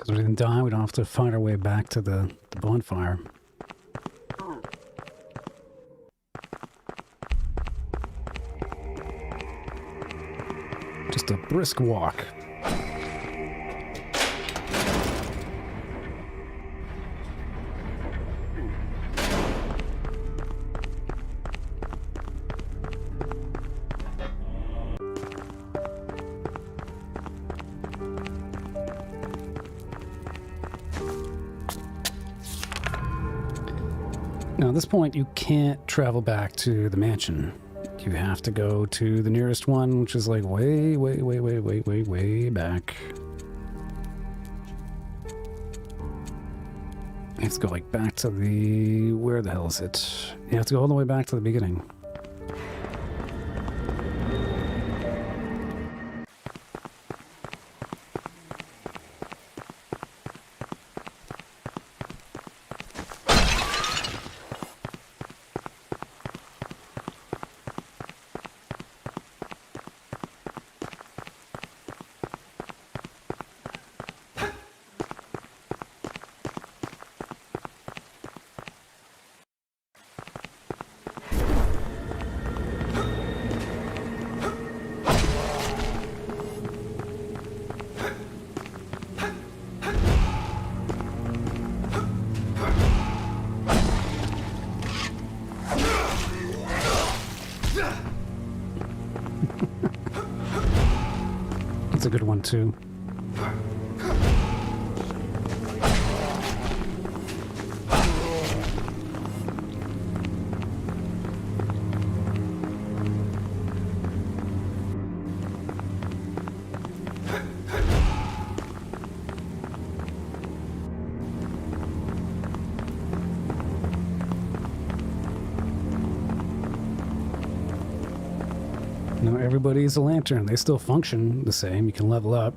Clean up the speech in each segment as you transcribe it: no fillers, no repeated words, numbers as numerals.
Because we didn't die, we don't have to find our way back to the bonfire. Just a brisk walk. Now, at this point, you can't travel back to the mansion. You have to go to the nearest one, which is like way back. You have to go like back to the... where the hell is it? You have to go all the way back to the beginning. That's a good one, too. No, everybody's a lantern. They still function the same. You can level up.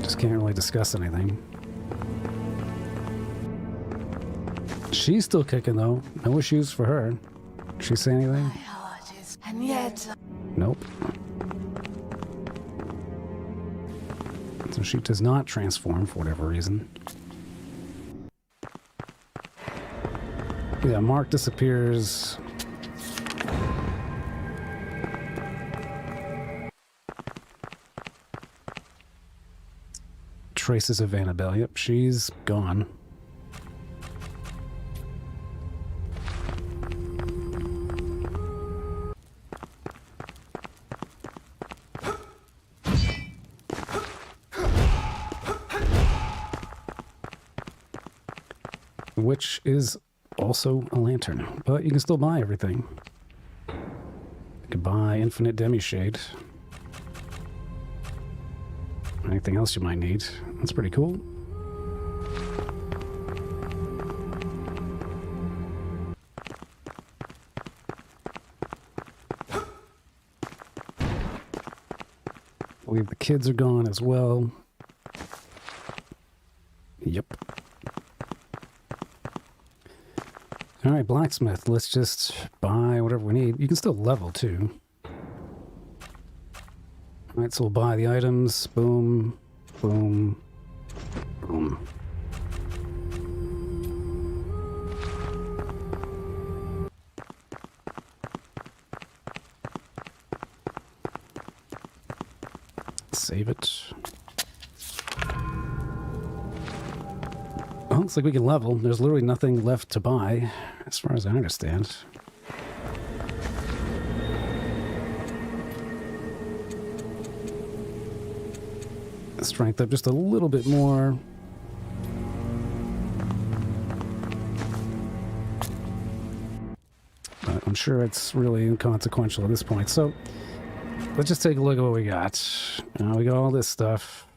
Just can't really discuss anything. She's still kicking, though. No issues for her. Did she say anything? My heart is... and yet... Nope. So she does not transform for whatever reason. Yeah, Mark disappears. Traces of Annabelle. Yep, she's gone. Which is also a lantern, but you can still buy everything. You can buy infinite demi-shade. Anything else you might need. That's pretty cool. I believe the kids are gone as well. Yep. Alright, blacksmith. Let's just buy whatever we need. You can still level too. Alright, so we'll buy the items. Boom. Boom. Boom. Save it. Oh, looks like we can level. There's literally nothing left to buy, as far as I understand. Strength up just a little bit more. But I'm sure it's really inconsequential at this point. So let's just take a look at what we got. We got all this stuff.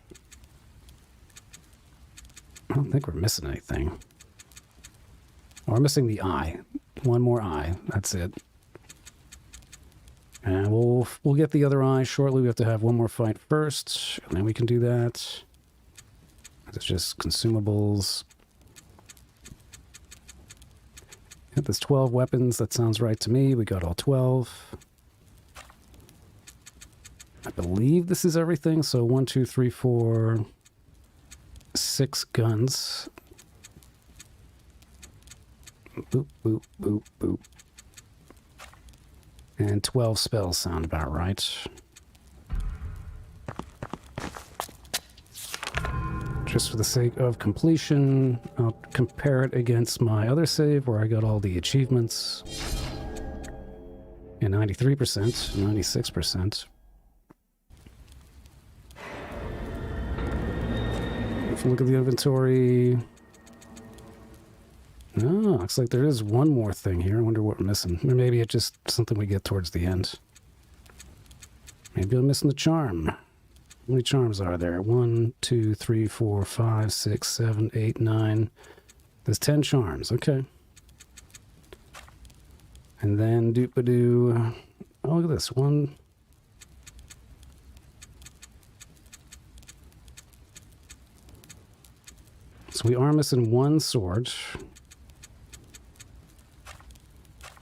I don't think we're missing anything. Oh, we're missing the eye. One more eye. That's it. And we'll get the other eye shortly. We have to have one more fight first, and then we can do that. It's just consumables. Yep, there's 12 weapons. That sounds right to me. We got all 12. I believe this is everything. So 1, 2, 3, 4, 6. 6 guns. Boop, boop, boop, boop. And 12 spells sound about right. Just for the sake of completion, I'll compare it against my other save where I got all the achievements. And 93%, 96%. If you look at the inventory... Oh, looks like there is one more thing here. I wonder what we're missing. Or maybe it's just something we get towards the end. Maybe I'm missing the charm. How many charms are there? 1, 2, 3, 4, 5, 6, 7, 8, 9. There's 10 charms. Okay. And then doop-a-doo. Oh, look at this. 1. So we are missing 1 sword.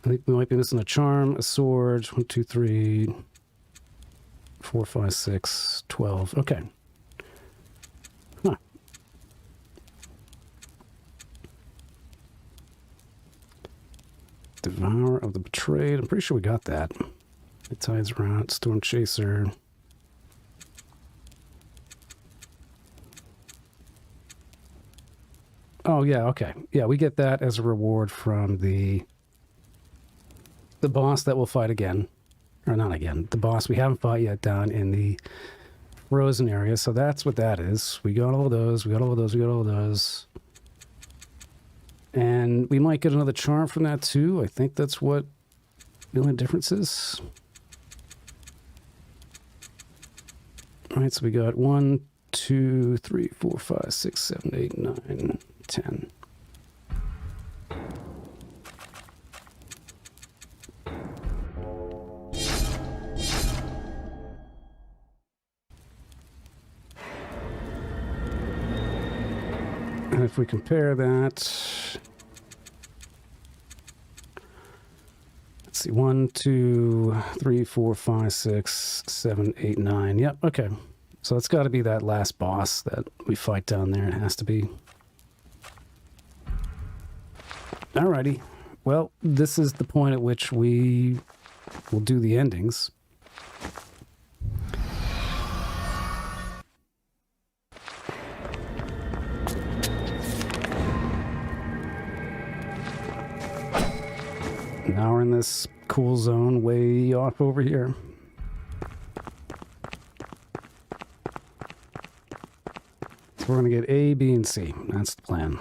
I think we might be missing a charm, a sword. 1, 2, 3, 4, 5, 6, 12. Okay. Huh. Devourer of the Betrayed. I'm pretty sure we got that. It tides around. Storm Chaser. Oh, yeah, okay. Yeah, we get that as a reward from the boss that we'll fight again. Or not again. The boss we haven't fought yet down in the frozen area. So that's what that is. We got all of those. We got all of those. We got all of those. And we might get another charm from that too. I think that's what the only difference is. All right, so we got 1, 2, 3, 4, 5, 6, 7, 8, 9, 10. And if we compare that, let's see, 1, 2, 3, 4, 5, 6, 7, 8, 9. Yep, okay. So it's got to be that last boss that we fight down there. It has to be. Alrighty. Well, this is the point at which we will do the endings. Now we're in this cool zone way off over here. So we're going to get A, B, and C. That's the plan.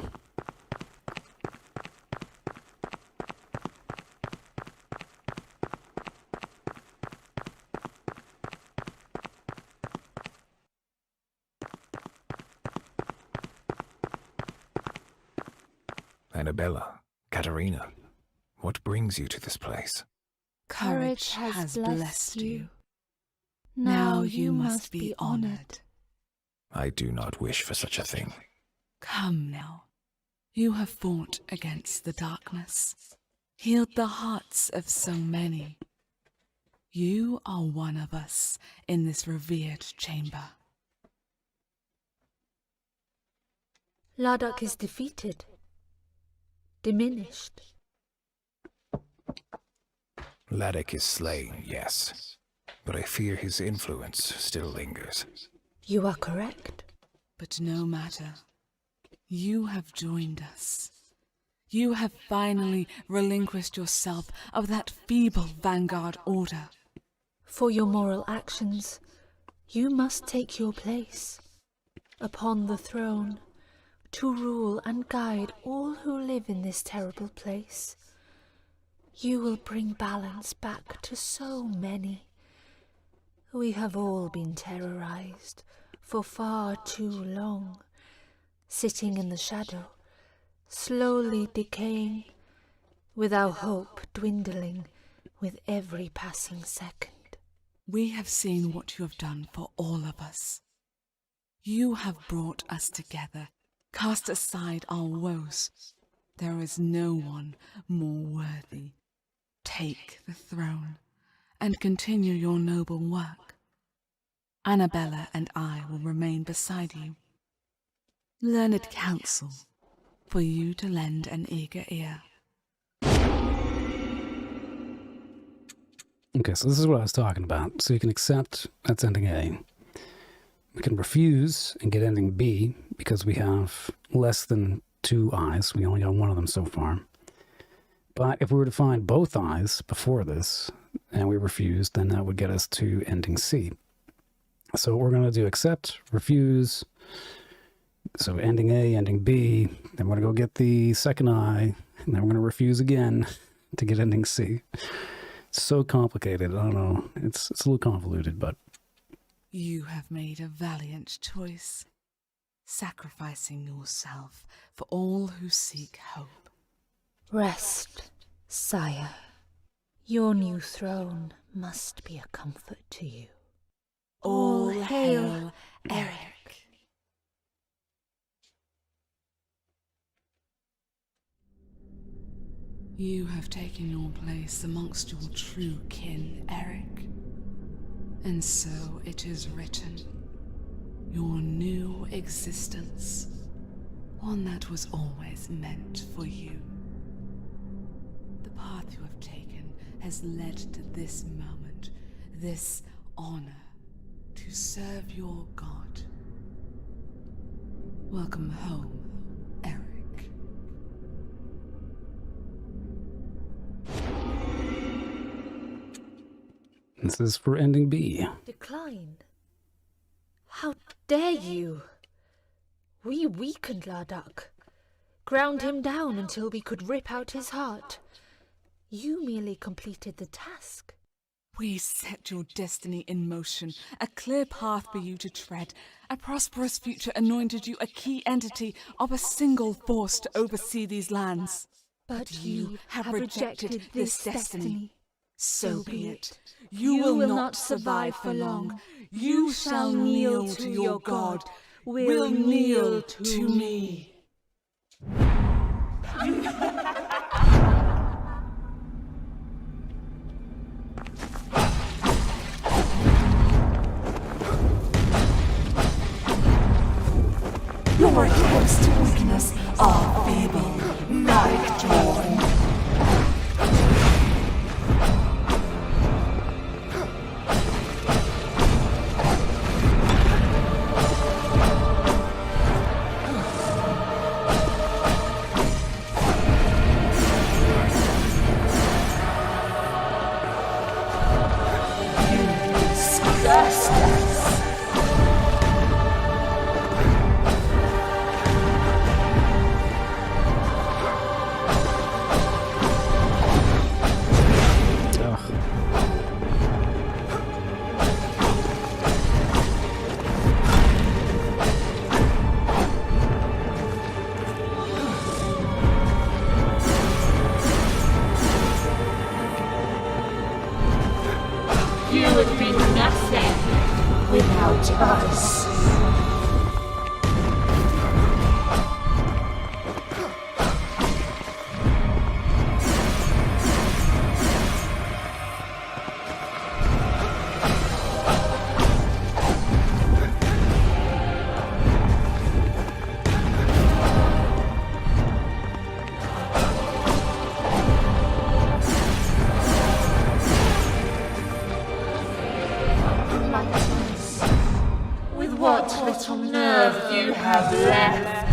Annabella, Katerina, what brings you to this place? Courage has blessed you. Now you must be honored. I do not wish for such a thing. Come now. You have fought against the darkness, healed the hearts of so many. You are one of us in this revered chamber. Ladok is defeated, diminished. Ladok is slain, yes, but I fear his influence still lingers. You are correct. But no matter. You have joined us. You have finally relinquished yourself of that feeble vanguard order. For your moral actions, you must take your place upon the throne to rule and guide all who live in this terrible place. You will bring balance back to so many. We have all been terrorized for far too long, sitting in the shadow, slowly decaying, with our hope dwindling with every passing second. We have seen what you have done for all of us. You have brought us together, cast aside our woes. There is no one more worthy. Take the throne and continue your noble work. Annabella and I will remain beside you. learned counsel for you to lend an eager ear. Okay, so this is what I was talking about. So you can accept, that's ending A. We can refuse and get ending B because we have less than 2 eyes. We only got one of them so far. But if we were to find both eyes before this and we refused, then that would get us to ending C. So we're going to do accept, refuse. So ending A, ending B. Then we're going to go get the second eye. And then we're going to refuse again to get ending C. It's so complicated. I don't know. It's a little convoluted, but... You have made a valiant choice, sacrificing yourself for all who seek hope. Rest, sire. Your new throne must be a comfort to you. All hail Eric. You have taken your place amongst your true kin, Eric. And so it is written, your new existence, one that was always meant for you. The path you have taken has led to this moment, this honor to serve your God. Welcome home, Eric. This is for ending B. Decline? How dare you? We weakened Larduk, ground him down until we could rip out his heart. You merely completed the task. We set your destiny in motion, a clear path for you to tread. A prosperous future anointed you a key entity of a single force to oversee these lands. But you have rejected this this destiny. So be it. You will not survive for long. You shall kneel to your God. Will kneel to me. Your attempts to weaken us are feeble, night-drawn. You would be nothing without us. With what little nerve you have left.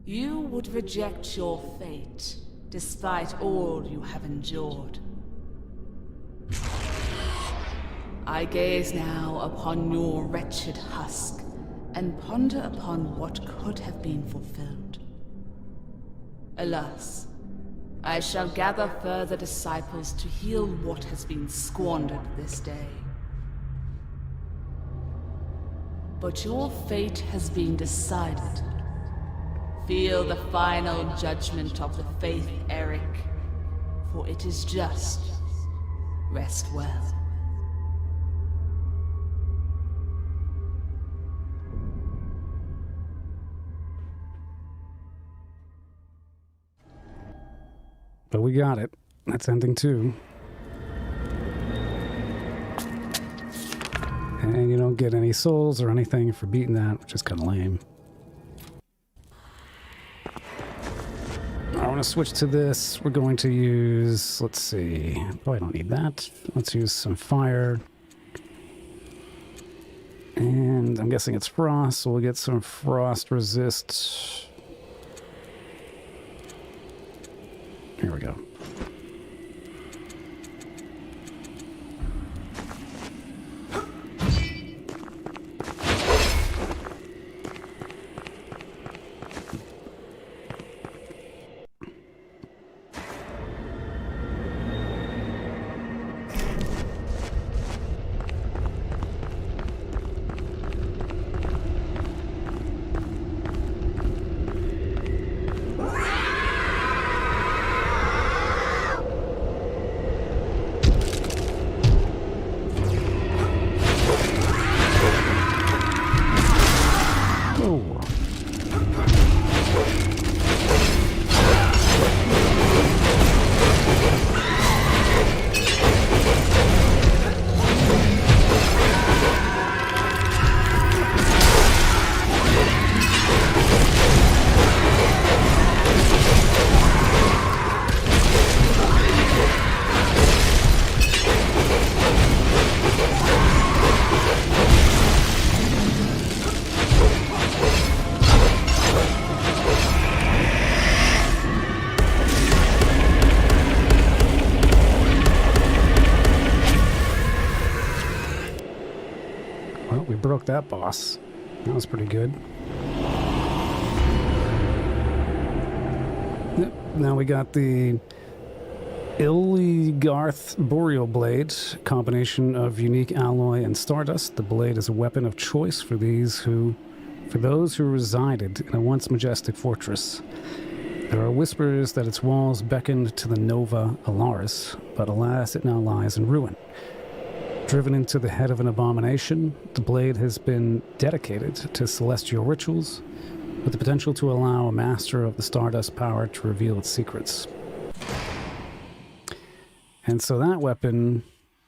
You would reject your fate, despite all you have endured. I gaze now upon your wretched husk, and ponder upon what could have been fulfilled. Alas, I shall gather further disciples to heal what has been squandered this day. But your fate has been decided. Feel the final judgment of the faith, Eric, for it is just. Rest well. But we got it. That's ending 2. And you don't get any souls or anything for beating that, which is kind of lame. I want to switch to this. We're going to use, let's see. Oh, I don't need that. Let's use some fire. And I'm guessing it's frost, so we'll get some frost resist. Here we go. Broke that boss. That was pretty good. Yep. Now we got the Illigarth Boreal Blade, combination of unique alloy and stardust. The blade is a weapon of choice for those who resided in a once majestic fortress. There are whispers that its walls beckoned to the Nova Alaris, but alas, it now lies in ruin. Driven into the head of an abomination, the blade has been dedicated to celestial rituals, with the potential to allow a master of the Stardust power to reveal its secrets. And so that weapon,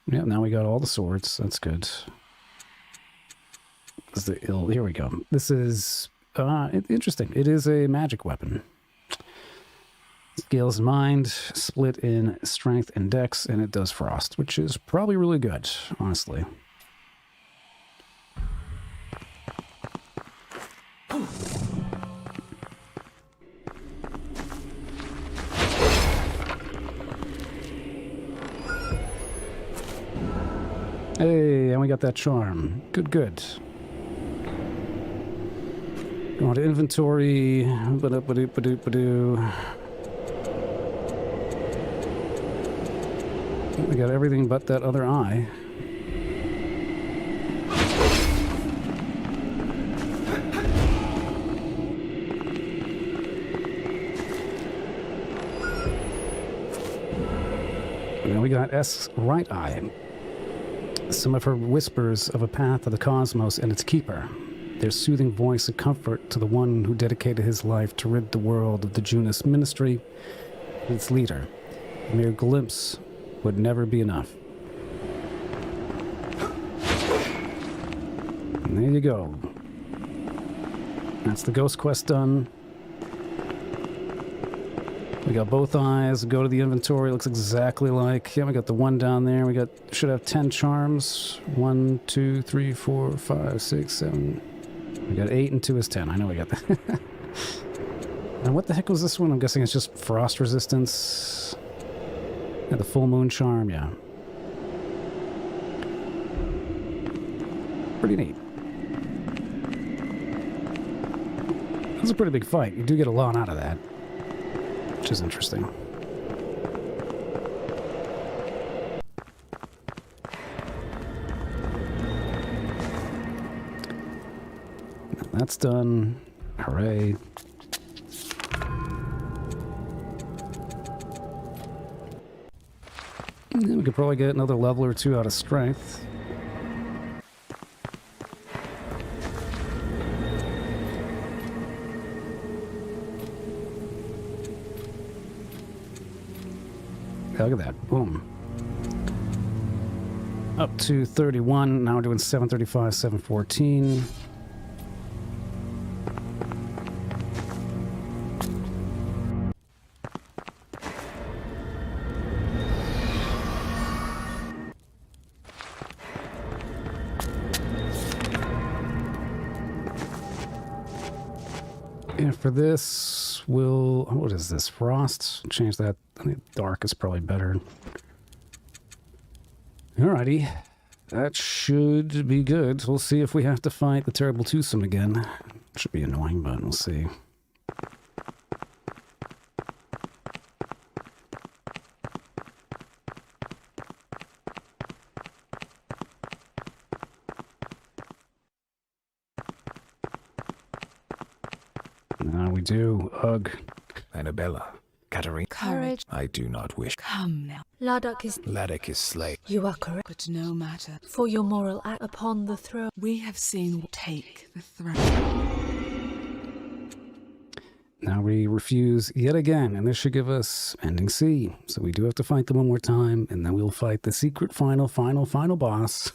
yeah, now we got all the swords. That's good. Here we go. This is interesting. It is a magic weapon. Scales mind, split in strength and dex, and it does frost, which is probably really good, honestly. Hey, and we got that charm. Good, good. Go to inventory. We got everything but that other eye. And then we got S right eye. Some of her whispers of a path of the cosmos and its keeper. Their soothing voice a comfort to the one who dedicated his life to rid the world of the Junus ministry and its leader. A mere glimpse would never be enough. And there you go. That's the ghost quest done. We got both eyes. Go to the inventory. Looks exactly like. Yeah, we got the one down there. We should have 10 charms. 1, 2, 3, 4, 5, 6, 7. We got 8 and 2 is 10. I know we got that. And what the heck was this one? I'm guessing it's just frost resistance. Yeah, the full moon charm, yeah. Pretty neat. It was a pretty big fight. You do get a lot out of that, which is interesting. That's done. Hooray. And we could probably get another level or two out of strength. Look at that. Boom. Up to 31. Now we're doing 735, 714. And for this, we'll... What is this? Frost? Change that. I think dark is probably better. Alrighty. That should be good. We'll see if we have to fight the terrible twosome again. Should be annoying, but we'll see. Now we do. Ugh. Annabella, Katarina, Courage. I do not wish. Come now. Ladok is... Ladek is slain. You are correct. But no matter. For your moral act upon the throne. We have seen take the throne. Now we refuse yet again, and this should give us ending C. So we do have to fight them one more time, and then we'll fight the secret final boss.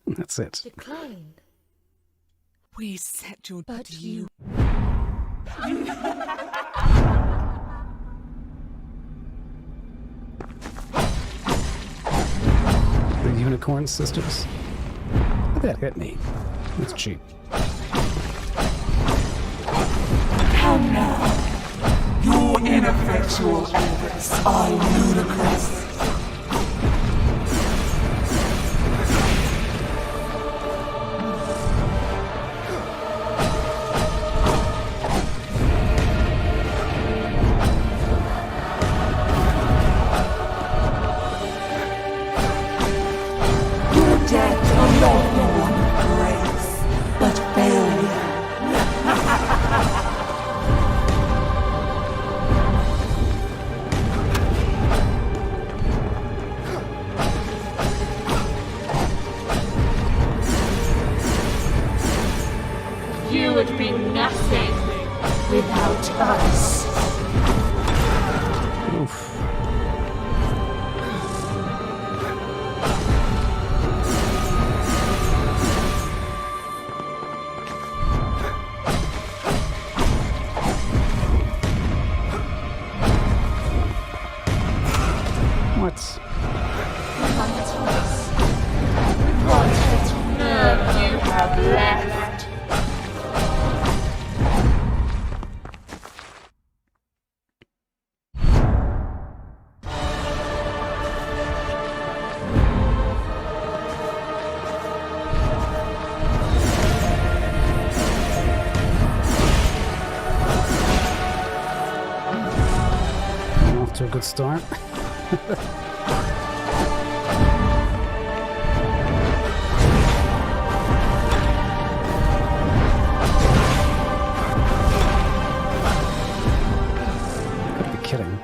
And that's it. Decline. We set your... But you... The Unicorn Sisters. That hit me. That's cheap. Come now. Your ineffectual efforts are ludicrous. You would be nothing without us. Oof. What? What little nerve you have left. Off to a good start. Gotta be kidding.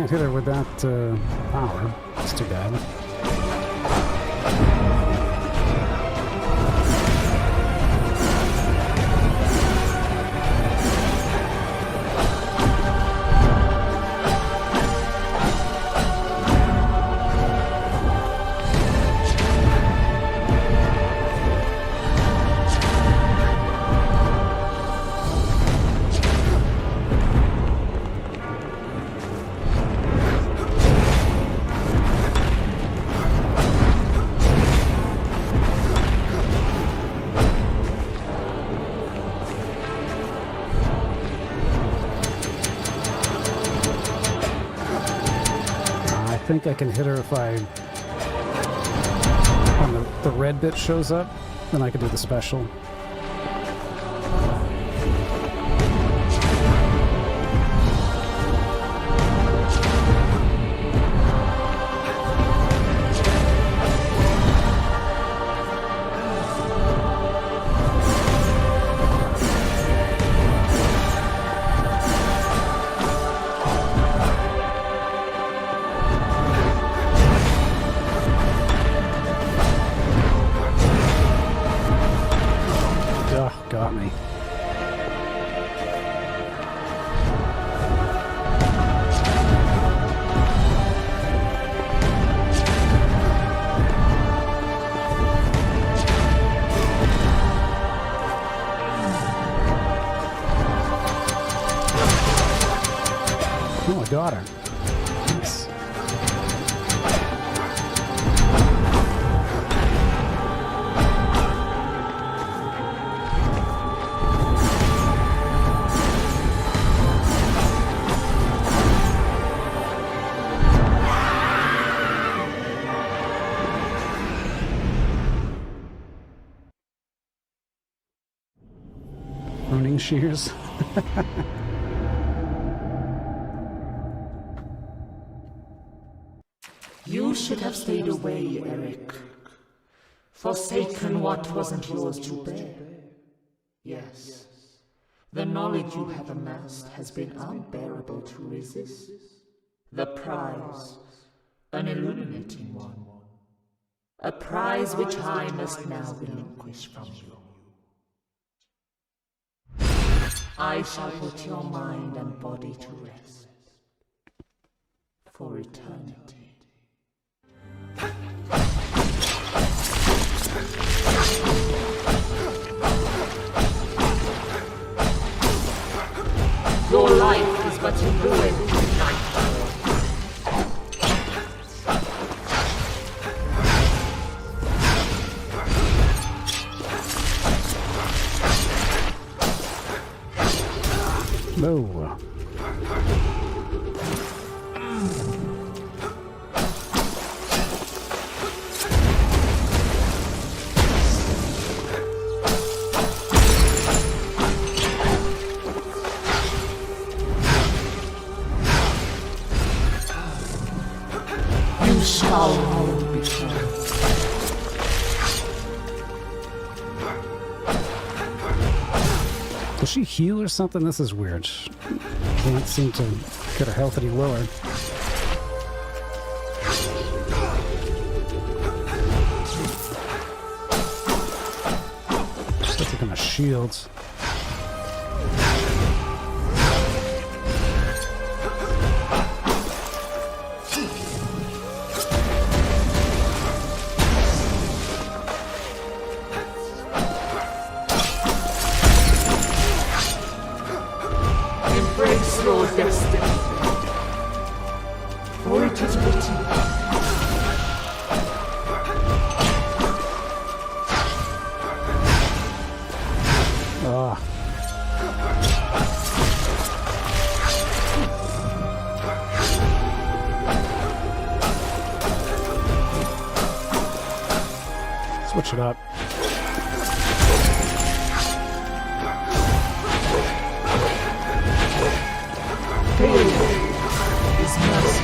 Can't hit her with that power. It's too bad. I think I can hit her if when the red bit shows up, then I can do the special. Got me. Oh, I got her. Nice. Pruning shears. You should have stayed away, Eric. Forsaken what wasn't yours to bear. Yes, the knowledge you have amassed has been unbearable to resist. The prize, an illuminating one. A prize which I must now relinquish from you. I shall put your mind and body to rest. For eternity. Your life is but a ruined nightmare. No. You shall know before. Does she heal or something? This is weird. Can't seem to get her health any lower. Just looks like I'm a shield. Embrace your destiny. For it is written. Ah. Switch it up. Is mercy.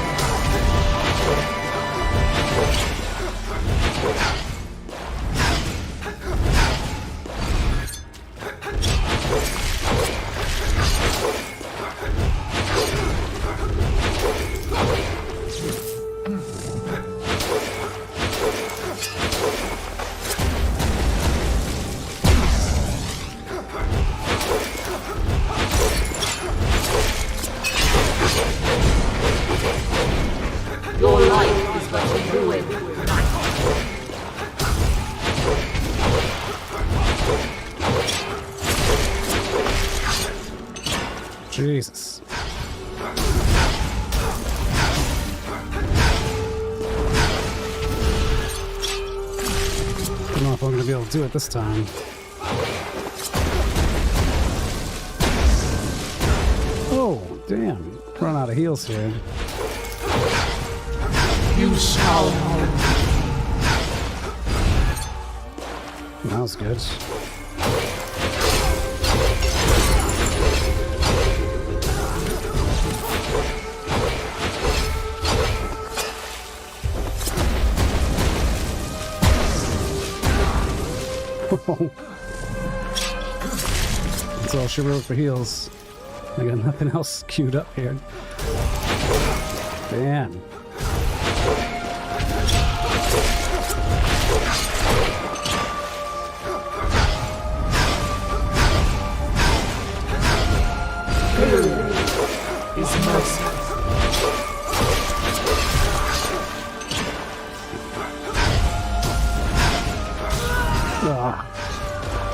Jesus. I don't know if I'm gonna be able to do it this time. Oh, damn. Run out of heals here. You shall know. That was good. That's all she wrote for heals. I got nothing else queued up here. Damn. His mercy.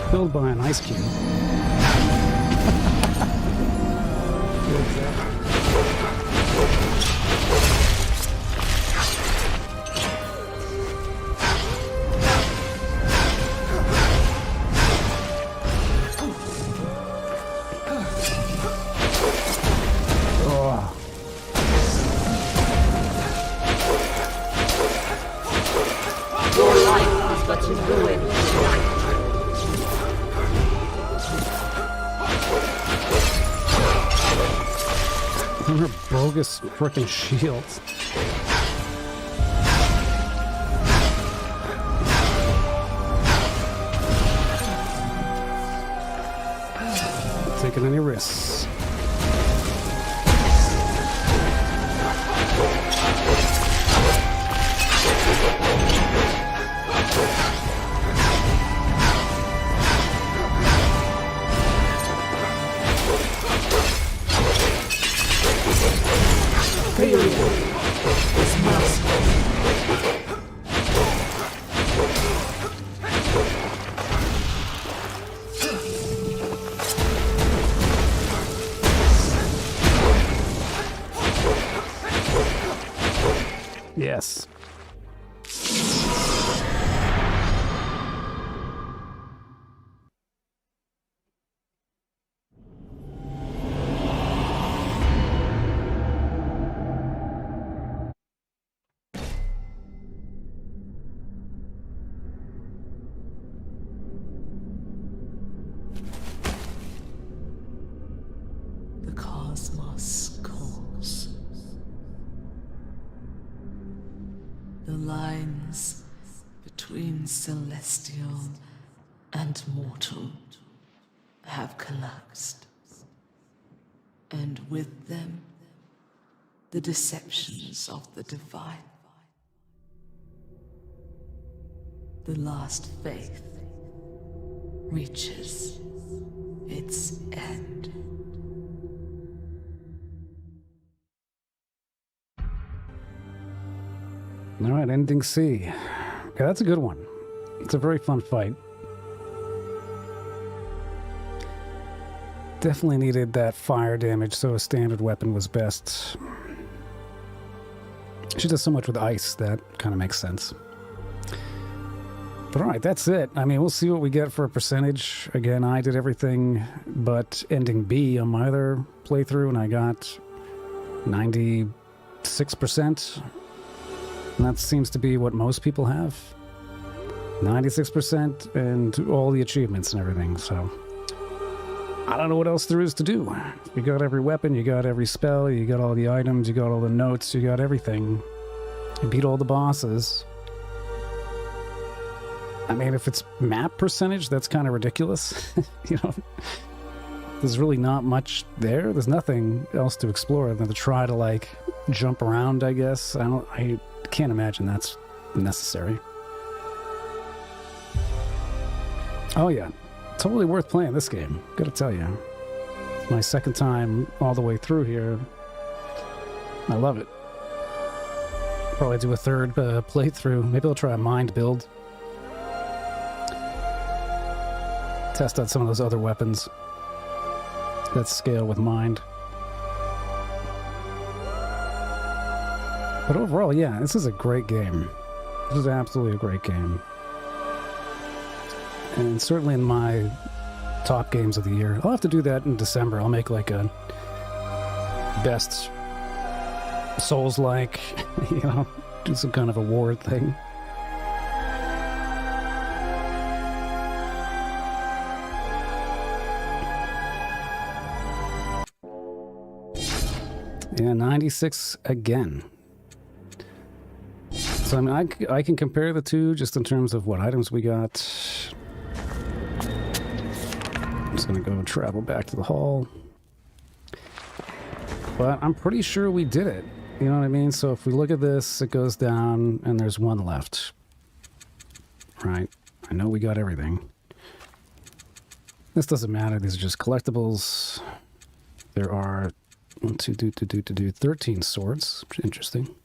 Killed by an ice cube. Your life is but to ruin tonight. Her bogus frickin' shields. Taking any risks. His mercy. Yes. The cosmos calls. The lines between celestial and mortal have collapsed, and with them, the deceptions of the divine. The last faith reaches its end. All right, ending C. Okay, that's a good one. It's a very fun fight. Definitely needed that fire damage, so a standard weapon was best. She does so much with ice, that kind of makes sense. But all right, that's it. I mean, we'll see what we get for a percentage. Again, I did everything but ending B on my other playthrough, and I got 96%. And that seems to be what most people have. 96% and all the achievements and everything, so I don't know what else there is to do. You got every weapon, you got every spell, you got all the items, you got all the notes, you got everything. You beat all the bosses. I mean, if it's map percentage, that's kind of ridiculous. You know, there's really not much there. There's nothing else to explore than to try to, like, jump around, I guess. I can't imagine that's necessary. Oh yeah, totally worth playing this game, gotta tell you. It's my second time all the way through here. I love it. Probably do a third playthrough. Maybe I'll try a mind build. Test out some of those other weapons that scale with mind. But overall, yeah, this is a great game. This is absolutely a great game. And certainly in my top games of the year. I'll have to do that in December. I'll make like a best Souls-like, you know, do some kind of award thing. Yeah, 96 again. So, I mean, I can compare the two just in terms of what items we got. I'm just going to go travel back to the hall. But I'm pretty sure we did it. You know what I mean? So if we look at this, it goes down and there's one left. Right? I know we got everything. This doesn't matter. These are just collectibles. There are 13 swords. Interesting.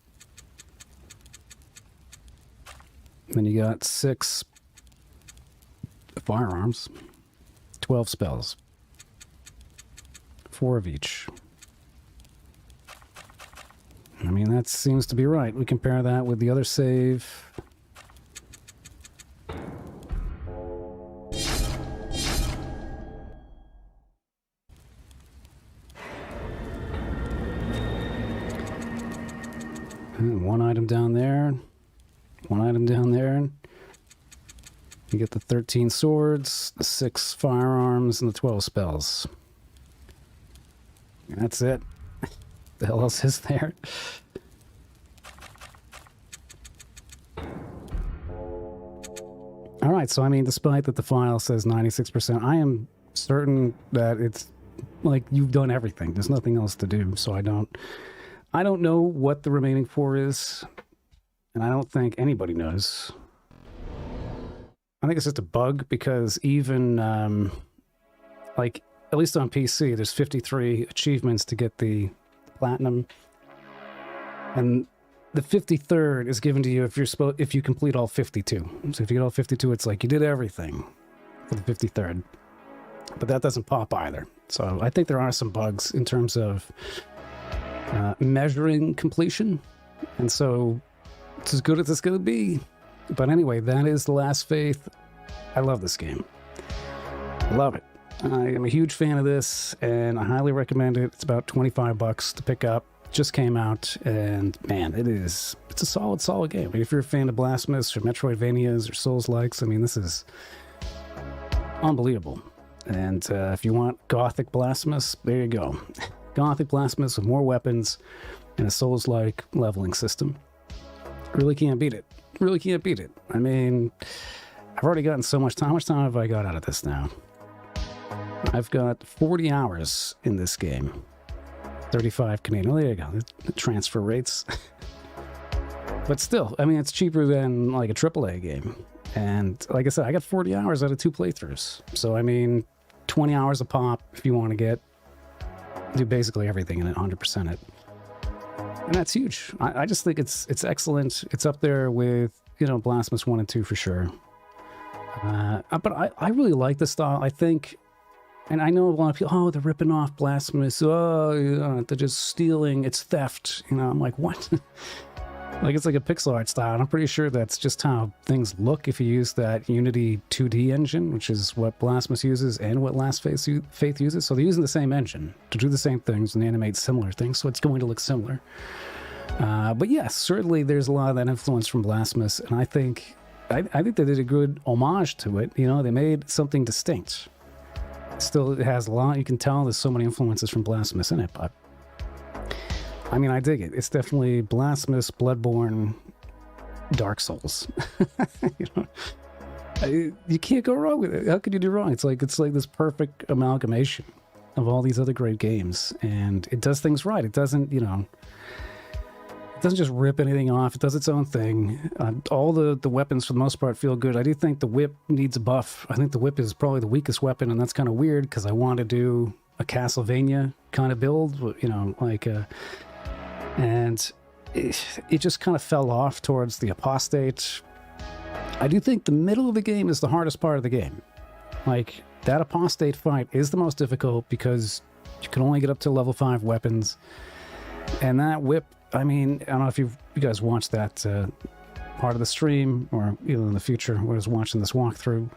Then you got 6 firearms, 12 spells, 4 of each. I mean, that seems to be right. We compare that with the other save. And one item down there. One item down there. You get the 13 swords, the 6 firearms, and the 12 spells. And that's it. The hell else is there? All right, so I mean, despite that the file says 96%, I am certain that it's like you've done everything. There's nothing else to do, so I don't know what the remaining 4 is, and I don't think anybody knows. I think it's just a bug because even like at least on PC, there's 53 achievements to get the platinum, and the 53rd is given to you if you complete all 52. So if you get all 52, it's like you did everything for the 53rd, but that doesn't pop either. So I think there are some bugs in terms of measuring completion, and so it's as good as it's going to be. But anyway, that is The Last Faith. I love this game. I love it. I am a huge fan of this, and I highly recommend it. It's about $25 to pick up. Just came out, and man, it's a solid game. I mean, if you're a fan of Blasphemous or Metroidvanias or Souls-likes, I mean, this is unbelievable. And if you want Gothic Blasphemous, there you go. Gothic Blasphemous with more weapons and a Souls-like leveling system. Really can't beat it. Really can't beat it. I mean, I've already gotten so much time. How much time have I got out of this now? I've got 40 hours in this game. 35 Canadian. Oh, there you go. The transfer rates. But still, I mean, it's cheaper than like a AAA game. And like I said, I got 40 hours out of 2 playthroughs. So, I mean, 20 hours a pop if you want to do basically everything in it, 100% it. And that's huge. I just think it's excellent. It's up there with, you know, Blasphemous 1 and 2 for sure. But I really like the style. I think, and I know a lot of people, oh, they're ripping off Blasphemous. Oh, you know, they're just stealing. It's theft. You know, I'm like, what? Like, it's like a pixel art style. And I'm pretty sure that's just how things look if you use that Unity 2D engine, which is what Blasphemous uses and what Last Faith uses. So they're using the same engine to do the same things and animate similar things. So it's going to look similar. But yes, certainly there's a lot of that influence from Blasphemous. And I think they did a good homage to it. You know, they made something distinct. Still, it has a lot. You can tell there's so many influences from Blasphemous in it, but I mean, I dig it. It's definitely Blasphemous, Bloodborne, Dark Souls. You know, you can't go wrong with it. How could you do wrong? It's like this perfect amalgamation of all these other great games, and it does things right. It doesn't, you know, it doesn't just rip anything off. It does its own thing. All the weapons, for the most part, feel good. I do think the whip needs a buff. I think the whip is probably the weakest weapon, and that's kind of weird because I want to do a Castlevania kind of build, you know, like and it just kind of fell off towards the apostate. I do think the middle of the game is the hardest part of the game. Like, that apostate fight is the most difficult because you can only get up to level 5 weapons. And that whip I mean, I don't know if you guys watched that part of the stream, or even in the future when I was watching this walkthrough.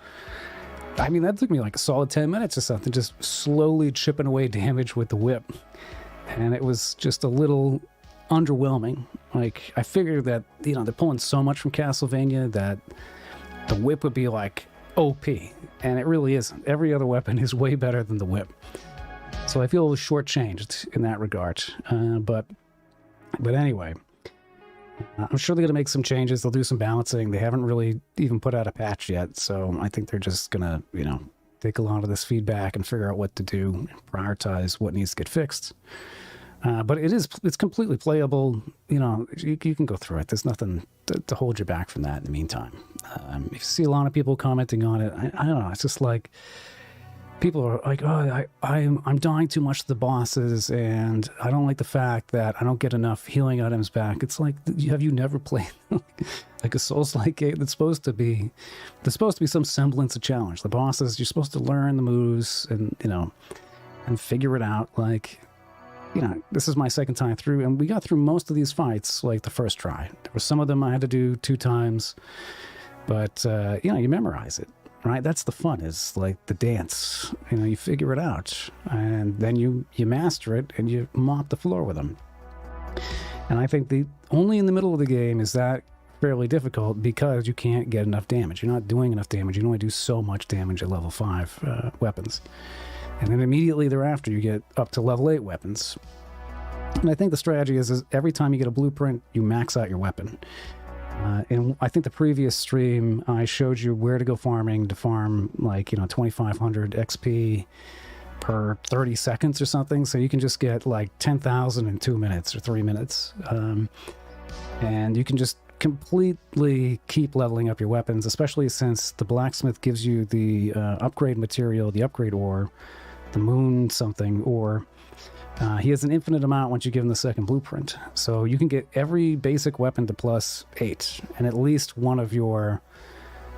I mean, that took me like a solid 10 minutes or something, just slowly chipping away damage with the whip. And it was just a little underwhelming. Like, I figured that, you know, they're pulling so much from Castlevania that the whip would be like OP. And it really isn't. Every other weapon is way better than the whip. So I feel shortchanged in that regard. But anyway, I'm sure they're going to make some changes. They'll do some balancing. They haven't really even put out a patch yet. So I think they're just going to, you know, take a lot of this feedback and figure out what to do, prioritize what needs to get fixed. But it's completely playable. You know, you can go through it. There's nothing to hold you back from that in the meantime. If you see a lot of people commenting on it, I don't know. It's just like, people are like, oh, I'm dying too much to the bosses, and I don't like the fact that I don't get enough healing items back. It's like, have you never played like a Souls-like game? There's supposed to be some semblance of challenge. The bosses, you're supposed to learn the moves and, you know, and figure it out. Like, you know, this is my second time through, and we got through most of these fights like the first try. There were some of them I had to do 2 times, but you know, you memorize it. Right, that's the fun, is like the dance. You know, you figure it out, and then you master it, and you mop the floor with them. And I think only in the middle of the game is that fairly difficult, because you can't get enough damage. You're not doing enough damage. You can only do so much damage at level 5 weapons, and then immediately thereafter you get up to level 8 weapons. And I think the strategy is every time you get a blueprint, you max out your weapon. And I think the previous stream, I showed you where to go farming to farm, like, you know, 2,500 XP per 30 seconds or something. So you can just get like 10,000 in 2 minutes or 3 minutes. And you can just completely keep leveling up your weapons, especially since the blacksmith gives you the upgrade material, the upgrade ore, the moon something ore. He has an infinite amount once you give him the second blueprint. So you can get every basic weapon to +8, and at least one of your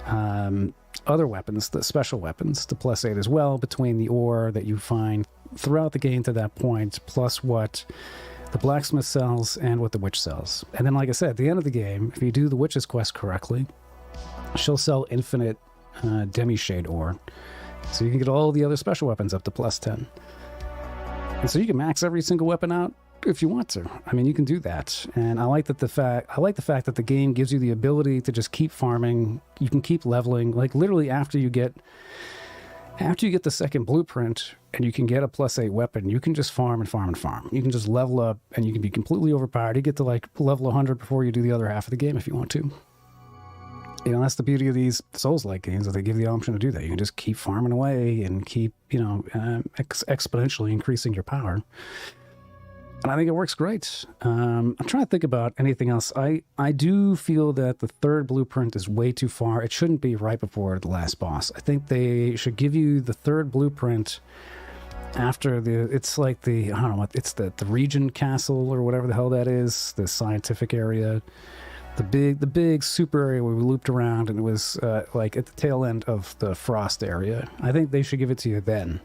other weapons, the special weapons, to +8 as well, between the ore that you find throughout the game to that point, plus what the blacksmith sells and what the witch sells. And then, like I said, at the end of the game, if you do the witch's quest correctly, she'll sell infinite demi-shade ore. So you can get all the other special weapons up to +10. And so you can max every single weapon out if you want to. I mean, you can do that. And I like the fact that the game gives you the ability to just keep farming. You can keep leveling. Like, literally after you get the second blueprint and you can get a +8 weapon, you can just farm and farm and farm. You can just level up, and you can be completely overpowered. You get to like level 100 before you do the other half of the game if you want to. You know, that's the beauty of these Souls-like games, that they give you the option to do that. You can just keep farming away and keep, you know, exponentially increasing your power. And I think it works great. I'm trying to think about anything else. I do feel that the third blueprint is way too far. It shouldn't be right before the last boss. I think they should give you the third blueprint after it's like I don't know what, it's the Regent Castle or whatever the hell that is, the scientific area. The big super area where we looped around, and it was like at the tail end of the Frost area. I think they should give it to you then.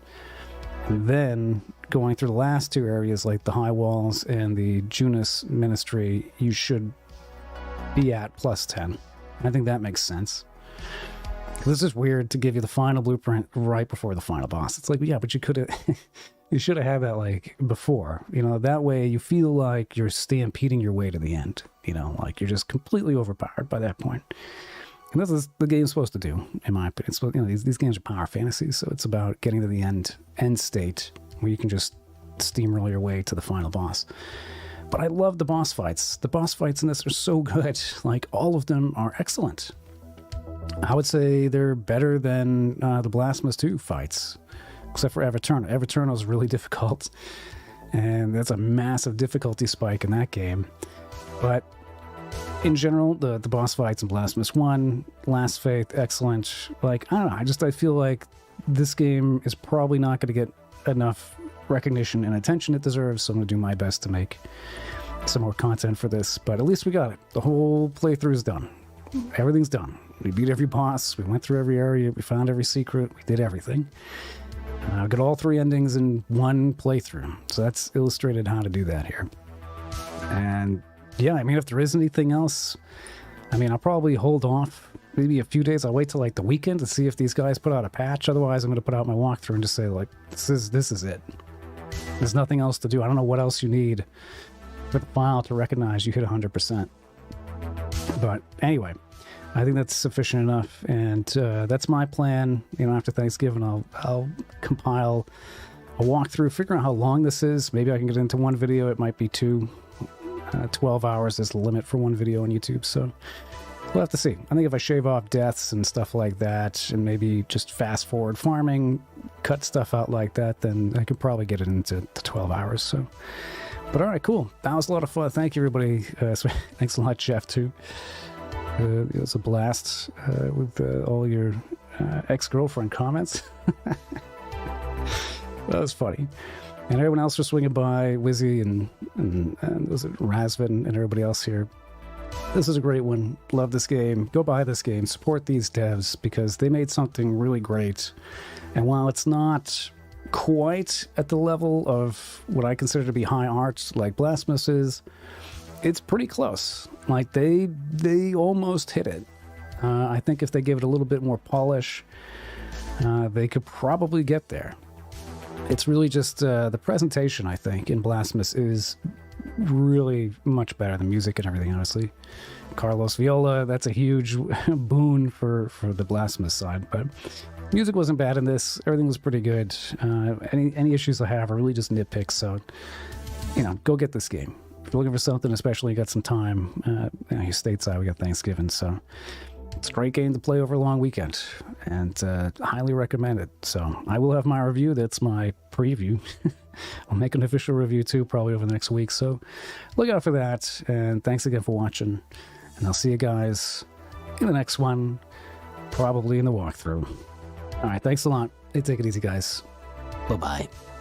And then going through the last 2 areas, like the High Walls and the Junus Ministry, you should be at +10. I think that makes sense. This is weird to give you the final blueprint right before the final boss. It's like, yeah, but you could have... You should have had that like before, you know, that way you feel like you're stampeding your way to the end, you know, like you're just completely overpowered by that point. And this is the game's supposed to do, in my opinion. It's, you know, these games are power fantasies, so it's about getting to the end state where you can just steamroll your way to the final boss. But I love the boss fights. The boss fights in this are so good. Like, all of them are excellent. I would say they're better than the Blasphemous 2 fights. Except for Everturno. Everturno is really difficult, and that's a massive difficulty spike in that game. But in general, the boss fights in Blasphemous 1, Last Faith, excellent. Like, I don't know, I feel like this game is probably not going to get enough recognition and attention it deserves, so I'm going to do my best to make some more content for this. But at least we got it. The whole playthrough is done. Everything's done. We beat every boss, we went through every area, we found every secret, we did everything. Got all 3 endings in one playthrough. So that's illustrated how to do that here. And yeah, I mean, if there is anything else, I mean, I'll probably hold off maybe a few days. I'll wait till like the weekend to see if these guys put out a patch. Otherwise, I'm going to put out my walkthrough and just say, like, this is it. There's nothing else to do. I don't know what else you need for the file to recognize you hit 100%. But anyway, I think that's sufficient enough. And that's my plan. You know, after Thanksgiving, I'll compile a walkthrough, figure out how long this is. Maybe I can get into one video. It might be two. 12 hours is the limit for one video on YouTube, so we'll have to see. I think if I shave off deaths and stuff like that, and maybe just fast forward farming, cut stuff out like that, then I could probably get it into 12 hours. So, but all right, cool. That was a lot of fun. Thank you, everybody. Thanks a lot, Jeff, too. It was a blast with all your ex-girlfriend comments. That was funny. And everyone else for swinging by, Wizzy and was it Razvin and everybody else here. This is a great one. Love this game. Go buy this game. Support these devs because they made something really great. And while it's not quite at the level of what I consider to be high art like Blasphemous is, it's pretty close. Like they almost hit it. I think if they give it a little bit more polish, they could probably get there. It's really just the presentation, I think, in Blasphemous is really much better than music and everything, honestly. Carlos Viola, that's a huge boon for the Blasphemous side, but music wasn't bad in this. Everything was pretty good. Any issues I have are really just nitpicks, so, you know, go get this game. If you're looking for something, especially you got some time, here stateside, we got Thanksgiving, so it's a great game to play over a long weekend, and highly recommend it. So I will have my review. That's my preview. I'll make an official review too, probably over the next week. So look out for that. And thanks again for watching. And I'll see you guys in the next one, probably in the walkthrough. All right, thanks a lot. Hey, take it easy, guys. Bye-bye.